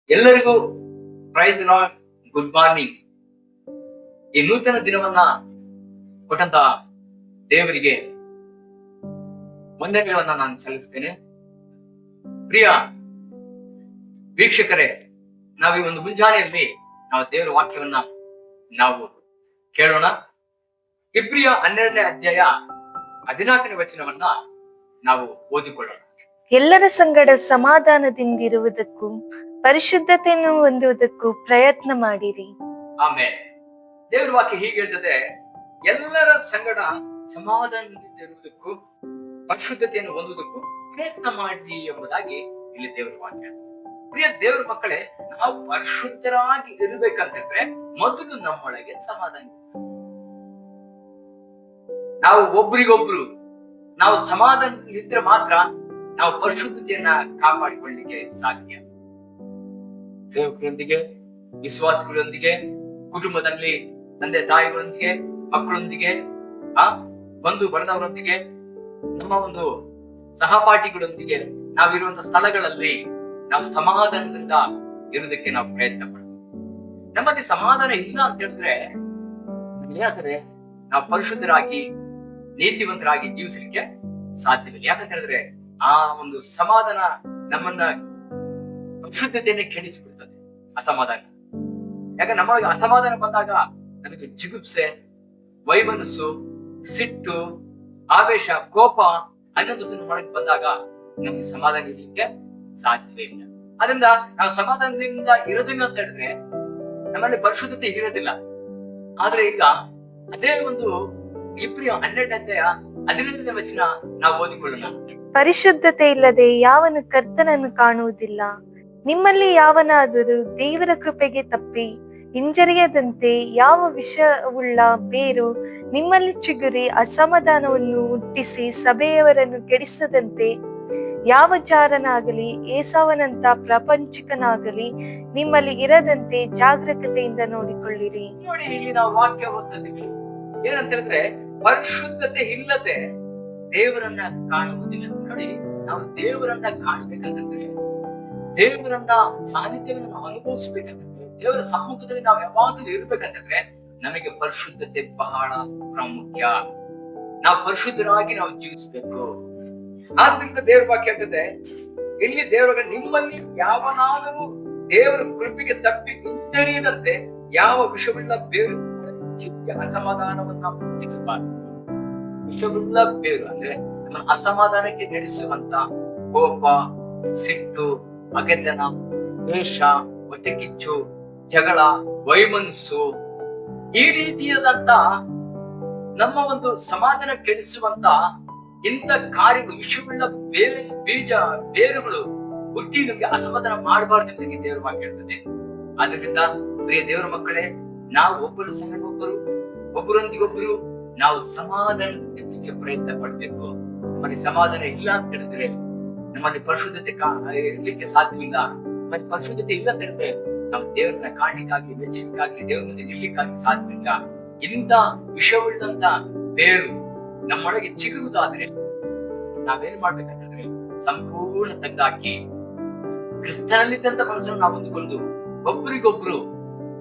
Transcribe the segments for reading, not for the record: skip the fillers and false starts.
ಎಲ್ಲರಿಗೂ price lord, good morning. ಈ ನೂತನ ದಿನವನ್ನ ಕೊಟ್ಟಂತ ದೇವರಿಗೆ ವಂದನೆಗಳನ್ನ ನಾನು ಸಲ್ಲಿಸ್ತೇನೆ. ಪ್ರಿಯ ವೀಕ್ಷಕರೇ, ನಾವು ಈ ಒಂದು ಮುಂಜಾನೆಯಲ್ಲಿ ನಾವು ದೇವರ ವಾಕ್ಯವನ್ನ ನಾವು ಕೇಳೋಣ. ಇಬ್ರಿಯ 12ನೇ ಅಧ್ಯಾಯ 14ನೇ ವಚನವನ್ನ ನಾವು ಓದಿಕೊಳ್ಳೋಣ. ಎಲ್ಲರ ಸಂಗಡ ಸಮಾಧಾನದಿಂದಿರುವುದಕ್ಕೂ ಪರಿಶುದ್ಧತೆಯನ್ನು ಹೊಂದುವುದಕ್ಕೂ ಪ್ರಯತ್ನ ಮಾಡಿರಿ. ಆಮೇಲೆ ದೇವರ ವಾಕ್ಯ ಹೀಗೆ ಹೇಳ್ತದೆ, ಎಲ್ಲರ ಸಂಗಡ ಸಮಾಧಾನದಿಂದಿರುವುದಕ್ಕೂ ಪರಿಶುದ್ಧತೆಯನ್ನು ಹೊಂದುವುದಕ್ಕೂ ಪ್ರಯತ್ನ ಮಾಡಿ ಎಂಬುದಾಗಿ ಇಲ್ಲಿ ದೇವರ ವಾಕ್ಯ. ಪ್ರಿಯ ದೇವರ ಮಕ್ಕಳೇ, ನಾವು ಪರಿಶುದ್ಧರಾಗಿ ಇರಬೇಕಂತಂದ್ರೆ ಮೊದಲು ನಮ್ಮೊಳಗೆ ಸಮಾಧಾನ. ನಾವು ಒಬ್ರಿಗೊಬ್ರು ನಾವು ಸಮಾಧಾನದಿಂದಿದ್ರೆ ಮಾತ್ರ ನಾವು ಪರಿಶುದ್ಧತೆಯನ್ನ ಕಾಪಾಡಿಕೊಳ್ಳಲಿಕ್ಕೆ ಸಾಧ್ಯ. ಸೇವಕರೊಂದಿಗೆ, ವಿಶ್ವಾಸಿಗಳೊಂದಿಗೆ, ಕುಟುಂಬದಲ್ಲಿ ತಂದೆ ತಾಯಿಗಳೊಂದಿಗೆ, ಮಕ್ಕಳೊಂದಿಗೆ, ಬಂಧು ಬಳಗದವರೊಂದಿಗೆ, ನಮ್ಮ ಒಂದು ಸಹಪಾಠಿಗಳೊಂದಿಗೆ ನಾವಿರುವಂತಹ ಸ್ಥಳಗಳಲ್ಲಿ ನಾವು ಸಮಾಧಾನದಿಂದ ಇರುವುದಕ್ಕೆ ನಾವು ಪ್ರಯತ್ನ ಪಡ್ತೀವಿ. ನಮ್ಮಲ್ಲಿ ಸಮಾಧಾನ ಇಲ್ಲ ಅಂತ ಹೇಳಿದ್ರೆ ಏನಾಗ್ತದೆ, ನಾವು ಪರಿಶುದ್ಧರಾಗಿ ನೀತಿವಂತರಾಗಿ ಜೀವಿಸಲಿಕ್ಕೆ ಸಾಧ್ಯವಿಲ್ಲ. ಯಾಕಂತ ಹೇಳಿದ್ರೆ ಆ ಒಂದು ಸಮಾಧಾನ ನಮ್ಮನ್ನ ಪರಿಶುದ್ಧತೆಯನ್ನೇ ಕೆಡಿಸಿಬಿಡ್ತದೆ. ಅಸಮಾಧಾನ ನಮಗೆ ಅಸಮಾಧಾನ ಬಂದಾಗ ನಮಗೆ ಜಿಗುಪ್ಸೆ, ವೈಮನಸ್ಸು, ಸಿಟ್ಟು, ಆವೇಶ, ಕೋಪ ಅನ್ನೋದನ್ನು ಒಳಗೆ ಬಂದಾಗ ನಮಗೆ ಸಮಾಧಾನ ಇರಲಿಕ್ಕೆ ಸಾಧ್ಯವೇ ಇಲ್ಲ. ಅದರಿಂದ ನಾವು ಸಮಾಧಾನದಿಂದ ಇರೋದಿಲ್ಲ ಅಂತ ಹೇಳಿದ್ರೆ ನಮ್ಮಲ್ಲಿ ಪರಿಶುದ್ಧತೆ ಇರೋದಿಲ್ಲ. ಆದ್ರೆ ಈಗ ಅದೇ ಒಂದು ಇಬ್ರಿಯ 12ನೇ ಅಧ್ಯಾಯ 15ನೇ ವಚನ ನಾವು ಓದಿಕೊಳ್ಳೋಣ. ಪರಿಶುದ್ಧತೆ ಇಲ್ಲದೆ ಯಾವನು ಕರ್ತನನ್ನು ಕಾಣುವುದಿಲ್ಲ. ನಿಮ್ಮಲ್ಲಿ ಯಾವನಾದರೂ ದೇವರ ಕೃಪೆಗೆ ತಪ್ಪಿ ಹಿಂಜರಿಯದಂತೆ ಯಾವ ವಿಷವುಳ್ಳ ಬೇರು ನಿಮ್ಮಲ್ಲಿ ಚಿಗುರಿ ಅಸಮಾಧಾನವನ್ನು ಹುಟ್ಟಿಸಿ ಸಭೆಯವರನ್ನು ಕೆಡಿಸದಂತೆ ಯಾವ ಜಾರನಾಗಲಿ ಏಸಾವನಂತ ಪ್ರಪಂಚಿಕನಾಗಲಿ ನಿಮ್ಮಲ್ಲಿ ಇರದಂತೆ ಜಾಗೃತೆಯಿಂದ ನೋಡಿಕೊಳ್ಳಿರಿ. ನೋಡಿ, ಇಲ್ಲಿ ನಾವು ವಾಕ್ಯ ಓದ್ತಿದ್ದೀವಿ. ಏನಂತ ಹೇಳಿದ್ರೆ ಪರಿಶುದ್ಧತೆ ಇಲ್ಲದೆ ದೇವರನ್ನ ಕಾಣುವುದಿಲ್ಲ. ನೋಡಿ, ನಾವು ದೇವರನ್ನ ಕಾಣಬೇಕಂತಂದ್ರೆ, ದೇವರನ್ನ ಸಾನ್ನಿಧ್ಯವನ್ನು ನಾವು ಅನುಭವಿಸ್ಬೇಕಂತಂದ್ರೆ, ದೇವರ ಸಮ್ಮುಖದಲ್ಲಿ ನಾವು ಯಾವಾಗಲೂ ಇರ್ಬೇಕಂತಂದ್ರೆ ನಮಗೆ ಪರಿಶುದ್ಧತೆ ಬಹಳ ಪ್ರಾಮುಖ್ಯ. ನಾವು ಪರಿಶುದ್ಧರಾಗಿ ನಾವು ಜೀವಿಸ್ಬೇಕು. ಆದ್ರಿಂದ ದೇವರ ವಾಕ್ಯ ಹೇಳ್ತದೆ ಇಲ್ಲಿ, ದೇವರ ನಿಮ್ಮಲ್ಲಿ ಯಾವನಾದರೂ ದೇವರ ಕೃಪೆಗೆ ತಪ್ಪಿ ಹಿಂಜರಿಯದಂತೆ ಯಾವ ವಿಷವುಳ್ಳ ಬೇರು ಅಸಮಾಧಾನವನ್ನ ಹುಟ್ಟಿಸಬಾರದು. ವಿಷವುಳ್ಳ ಬೇರು ಅಂದ್ರೆ ನಮ್ಮ ಅಸಮಾಧಾನಕ್ಕೆ ನಡೆಸುವಂತ ಕೋಪ, ಸಿಟ್ಟು, ಹಗೆತನ, ದ್ವೇಷ, ಹೊಟ್ಟೆ ಕಿಚ್ಚು, ಜಗಳ, ವೈಮನಸ್ಸು, ಈ ರೀತಿಯಾದಂತ ನಮ್ಮ ಒಂದು ಸಮಾಧಾನ ಕೆಡಿಸುವಂತ ಇಂಥ ಕಾರ್ಯಗಳು, ವಿಷವುಳ್ಳ ಬೇರುಗಳು ಹುಟ್ಟಿ ನಮಗೆ ಅಸಮಾಧಾನ ಮಾಡಬಾರ್ದು ಅಂತ ದೇವರ ವಾಕ್ಯ ಹೇಳ್ತದೆ. ಆದ್ರಿಂದ ಪ್ರಿಯ ದೇವರ ಮಕ್ಕಳೇ, ನಾವು ಒಬ್ಬರು ಸಂಗಡ ಒಬ್ಬರೊಂದಿಗೊಬ್ಬರು ನಾವು ಸಮಾಧಾನದಿಂದ ಪ್ರಯತ್ನ ಪಡ್ಬೇಕು. ನಮ್ಮಲ್ಲಿ ಸಮಾಧಾನ ಇಲ್ಲ ಅಂತ ಹೇಳಿದ್ರೆ ನಮ್ಮಲ್ಲಿ ಪರಿಶುದ್ಧತೆ ಇರ್ಲಿಕ್ಕೆ ಸಾಧ್ಯವಿಲ್ಲ. ನಮ್ಮಲ್ಲಿ ಪರಿಶುದ್ಧತೆ ಇಲ್ಲ ಅಂತ ಹೇಳಿದ್ರೆ ನಾವು ದೇವರನ್ನ ಕಾಣಲಿಕ್ಕಾಗಿ, ಮೆಚ್ಚಲಿಕ್ಕಾಗಿ, ದೇವರ ಮುಂದೆ ನಿಲ್ಲಿಕ್ಕಾಗಿ ಸಾಧ್ಯವಿಲ್ಲ. ಇಂಥ ವಿಷವುಳ್ಳಂತ ಬೇರು ನಮ್ಮೊಳಗೆ ಚಿಗುರುವುದಾದ್ರೆ ನಾವೇನ್ ಮಾಡ್ಬೇಕಂತಂದ್ರೆ ಸಂಪೂರ್ಣ ತೆಗೆದಾಕಿ ಕ್ರಿಸ್ತನಲ್ಲಿದ್ದಂತ ಮನಸ್ಸನ್ನು ನಾವು ಹೊಂದಿಕೊಂಡು ಒಬ್ಬರಿಗೊಬ್ರು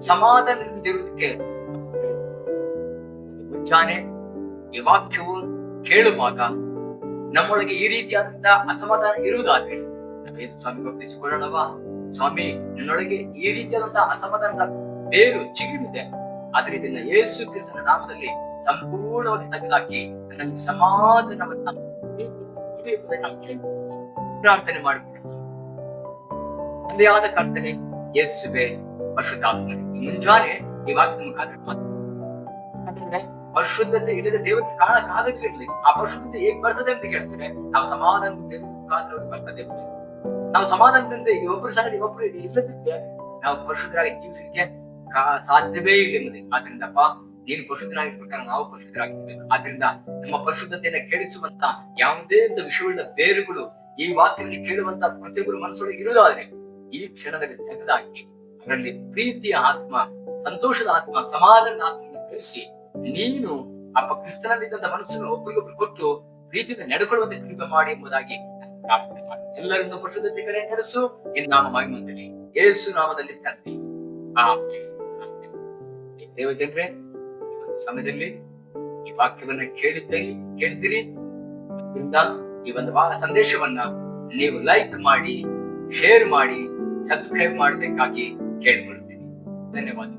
ಸಮಾಧಾನದಿಂದ ಇರುವುದಕ್ಕೆ ಮುಂಚಾನೆ ಈ ವಾಕ್ಯವು ಕೇಳುವಾಗ ನಮ್ಮೊಳಗೆ ಈ ರೀತಿಯಾದಂತ ಅಸಮಾಧಾನ ಇರುವುದಾದ್ರೆ ನಾವು ಯೇಸು ಸ್ವಾಮಿಗೆ ಒಪ್ಪಿಸಿಕೊಳ್ಳೋಣವಾ? ಸ್ವಾಮಿ, ನನ್ನೊಳಗೆ ಈ ರೀತಿಯಾದಂತಹ ಅಸಮಾಧಾನದ ಬೇರು ಚಿಗುರಿದೆ, ಅದರಿಂದ ಯೇಸು ಕ್ರಿಸ್ತನ ನಾಮದಲ್ಲಿ ಸಂಪೂರ್ಣವಾಗಿ ತೆಗೆದಾಕಿ ನನ್ನ ಸಮಾಧಾನವನ್ನ ಪ್ರಾರ್ಥನೆ ಮಾಡಿಕೊಳ್ಳೋಣ. ತಂದೆಯಾದ ಕರ್ತನೆ ಯೇಸುವೆ, ಪರಿಶುದ್ಧಾತ್ಮನೇ, ಮುಂಜಾನೆ ಈ ವಾಕ್ಯದ ಮುಖಾಂತರ ಪರಿಶುದ್ಧತೆ ಇಲ್ಲದೆ ದೇವರಿಗೆ ಕಾಣಕ್ಕಾಗದಿರಲಿ. ಆ ಪರಿಶುದ್ಧತೆ ಹೇಗೆ ಬರ್ತದೆ ಅಂತ ಕೇಳ್ತಾರೆ, ನಾವು ಸಮಾಧಾನದಿಂದ ಮುಖಾಂತರವಾಗಿ ಬರ್ತದೆ. ನಾವು ಸಮಾಧಾನದಿಂದ ಒಬ್ಬರು ಸಂಗಡ ಒಬ್ಬರು ಇಲ್ಲದಿದ್ರೆ ನಾವು ಪರಿಶುದ್ಧರಾಗಿ ಜೀವಿಸಲಿಕ್ಕೆ ಸಾಧ್ಯವೇ ಇಲ್ಲ ಎಂಬುದೇ. ಆದ್ರಿಂದಪ್ಪ, ನೀನು ಪರಿಶುದ್ಧರಾಗಿರ್ಬೇಕಾದ್ರೆ ನಾವು ಪರಿಶುದ್ಧರಾಗಿರ್ಬೇಕು. ಆದ್ರಿಂದ ನಮ್ಮ ಪರಿಶುದ್ಧತೆಯನ್ನು ಕೆಡಿಸುವಂತ ಯಾವುದೇ ವಿಷಯವುಳ್ಳ ಬೇರುಗಳು ಈ ವಾಕ್ಯದಲ್ಲಿ ಕೇಳುವಂತ ಪ್ರತಿಯೊಬ್ಬರು ಮನಸ್ಸೊಳಗೆ ಇರುವುದಾದ್ರೆ ಈ ಕ್ಷಣದಲ್ಲಿ ತೆಗೆದಾಕಿ ಅದರಲ್ಲಿ ಪ್ರೀತಿಯ ಆತ್ಮ, ಸಂತೋಷದ ಆತ್ಮ, ಸಮಾಧಾನದ ಆತ್ಮವನ್ನು ಬೆಳೆಸಿ ನೀನು ಅಪ್ಪ ಕ್ರಿಸ್ತನಲ್ಲಿದ್ದಂತ ಮನಸ್ಸನ್ನು ಒಬ್ಬರಿಗೊಬ್ಬರು ಕೊಟ್ಟು ಪ್ರೀತಿಯಿಂದ ನಡ್ಕೊಳ್ಳುವಂತೆ ಕೃಪೆ ಮಾಡಿ ಎಂಬುದಾಗಿ ಪ್ರಾರ್ಥನೆ ಮಾಡಿ ಎಲ್ಲರನ್ನು ಪರಿಶುದ್ಧತೆ ಕಡೆ ನಡೆಸು. ಇನ್ನು ನಾವು ಮಹಿಮಂತಲಿ ಯೇಸು ನಾಮದಲ್ಲಿ ತಂದೆ, ಆಮೆನ್. ದೇವಜನರೇ, ಈ ಒಂದು ಸಮಯದಲ್ಲಿ ಈ ವಾಕ್ಯವನ್ನ ಕೇಳಿದ್ದೀರಿ. ಈ ಒಂದು ಸಂದೇಶವನ್ನ ನೀವು ಲೈಕ್ ಮಾಡಿ, ಶೇರ್ ಮಾಡಿ, ಸಬ್ಸ್ಕ್ರೈಬ್ ಮಾಡಬೇಕಾಗಿ ಕೇಳ್ಕೊಳ್ತೀನಿ. ಧನ್ಯವಾದ.